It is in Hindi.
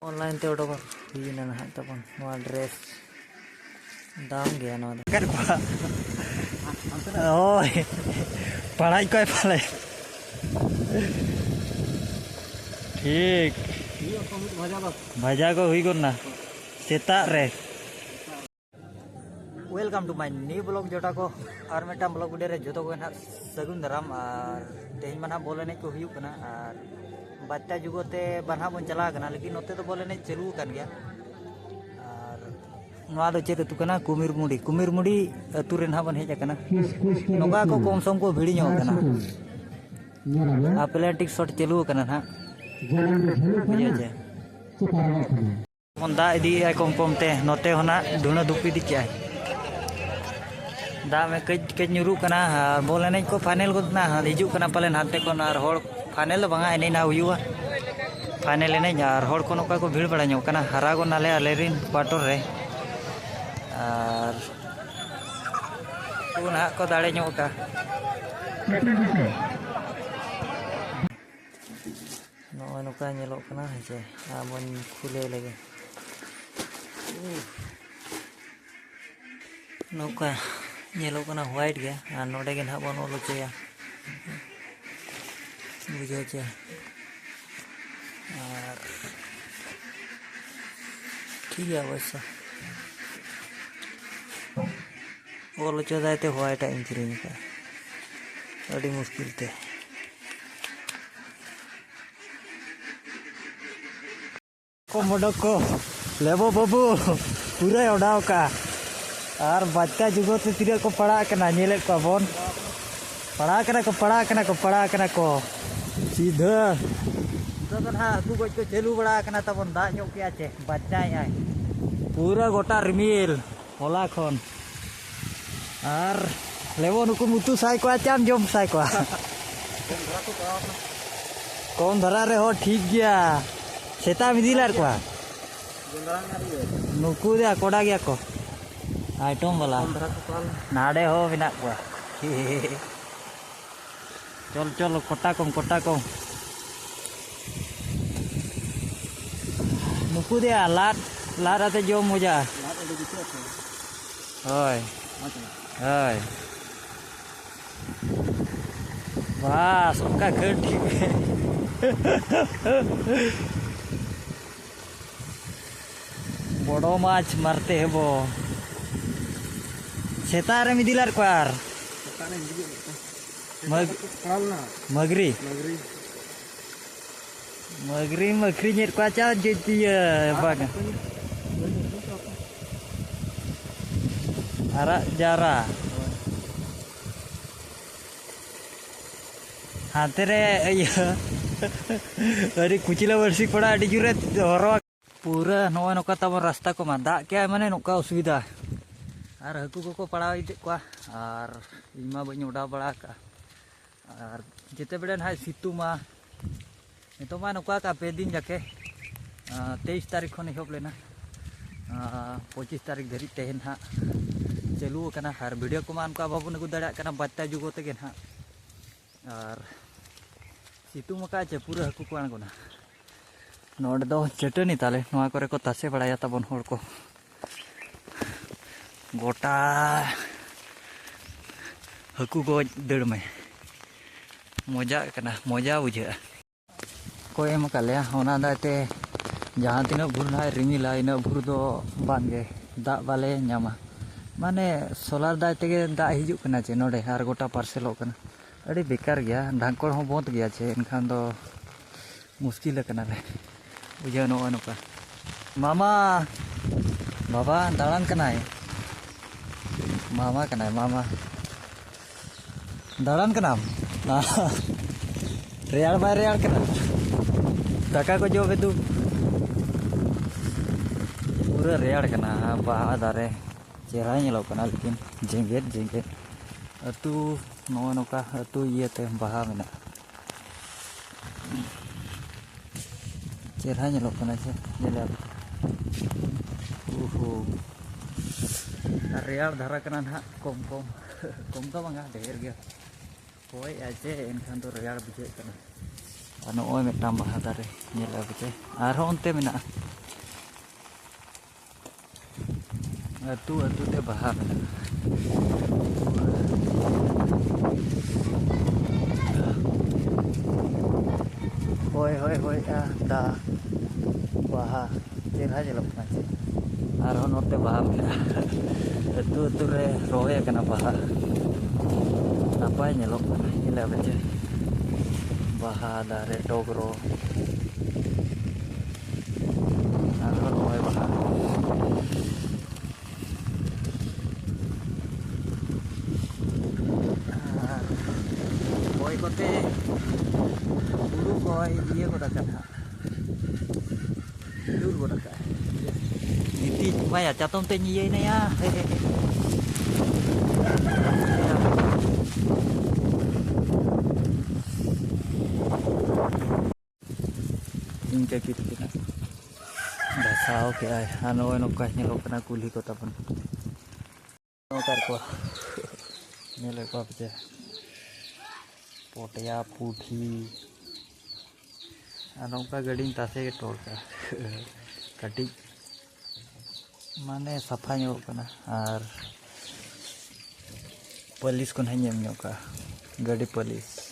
Online te udah huina nah tapon nuwa dress दाम गया ना कर पड़ा ओए पढ़ाई कोई पढ़े ठीक भजा को हुई करना सेता रे welcome to my new blog जोटा को और मेटा ब्लॉग वीडियो रे जो को ना सगुन दराम और तेज मना बोले ने को हुई करना और बच्चा जुगोते बना बन चला करना लेकिन नोते तो बोले ने चलू कर गया और चेत अतु कना कुमिरमुड़ी अतु रे ना बन हेज कना नोका को कम सम को भिड़ी नो कना एप्लेटिक शॉट चलू कना ना बुझे जे मन दा इदी आय कम कम ते नोते होना धुना दुपी दी के दा में कज कज नुरु कना बोले ने को फाइनल को ना हिजु कना पालेन हाते को ना होड़ फाइनल बंगा एने ना हुआ फाइनल एने यार होड़ को नोका को भीड़ बड़ा नो कना हरा को नाले आलेरिन क्वार्टर रे और ना को दाड़े नो का नो नोका नेलो कना जे आमन खुले लगे नोका नेलो कना व्हाइट गया और नोडे के ना बन ओलो चया बुझे जे और ठीक है वैसा ओलो चोदाय ते व्हाइट इंक्रीन का अड़ी मुश्किल ते को मोडक को लेबो बाबू पूरा उड़ाव का और बच्चा जुगो ते तिरे को पड़ा कना नेले को बोन पड़ा कना को सीधा तो ना तू को चलू बड़ा कना तबन दा ᱧᱚᱜ के आचे बच्चा आय पूरा गोटा रिमिल होला खन और लेबो नुकु मुतु साई को चाम जम साई को कौन धरा रे हो ठीक गया सेता मिदिलार को नुकु दे कोडा गया को आइटम वाला नाडे हो बिना को चल चल कोटा कम नुकु दे लाट आते जो मजा होय होय बस उनका घर ठीक है बड़ो माछ मारते है वो सेतारे मिदिलार क्वार मगरी नेट को चा जेतिया बागा आरा जारा हाथे रे अरे कुचिला वर्षी पड़ा अड़ी जुरे हरो पूरा नवा नोका तब रास्ता को मा दा क्या माने नोका असुविधा और हकू को पड़ा इदे को और इमा बनी उड़ा बड़ा का और जेते बेडन हाय सितुमा तो मा नोका का पे दिन जाके 23 तारीख खन एहब लेना 25 तारीख धरी तेहन हा चलू कना हर वीडियो को मा उनका बाबू नगु दड़ा कना बच्चा जुगो तेगे ना और सितुम का चे पूरा हकू को आंगोना नोड दो चटनी ताले नोआ करे को तासे बड़ाया तबन होड़ को गोटा हकू को दड़ में मजा कना मजा बुझे को एम काले होना दाते जहां तीन भूर ना रिमिला इन भूर दो बांगे दा बाले न्यामा माने सोलार दाय तेगे दा हिजु कना चे नोडे आर गोटा पार्सेलो कना अड़ी बेकार गया ढांकोड़ हो बहुत गया चे इनखान दो मुश्किल कना रे बुझे नो अनुका मामा बाबा दालान कनाय मामा दालान कनाम रेयाड़ बाय रेयाड़ कना दाका को जो बेदू पूरा रेयाड़ कना बाहा दारे चेहरा नेलो कना लेकिन जेंगेट अतु नो नोका अतु ये ते बाहा मेना चेहरा नेलो कना से नेला ओहो रेयाड़ धारा कना ना कम तो बंगा ढेर गया होय आचे एनखान तो रेयाड़ बुझे कना नो मिट्टाम बाहा दारे नेला बुझे आर हों ओनते मेना atu te baha menaga. Hoi da baha cerah jelok nanti. Arhon note baha menaga. Atu re rohe kena baha. Apa nyelok ila baca. Baha dari dogro. Arhon rohe baha. Boy kote buru boy dia ko dakan ha. Dur ko dakan. Niti maya chatom te nyi na ya. Ingka gitu kita. Dasau ke ay ano nyelok kena kuli ko tapon. Nokar ko. Nyelok ko aja. पोटिया Puthi नौका गड़ी तासे टोलका कटी माने सफा और पुलिस को नहीं गाड़ी पुलिस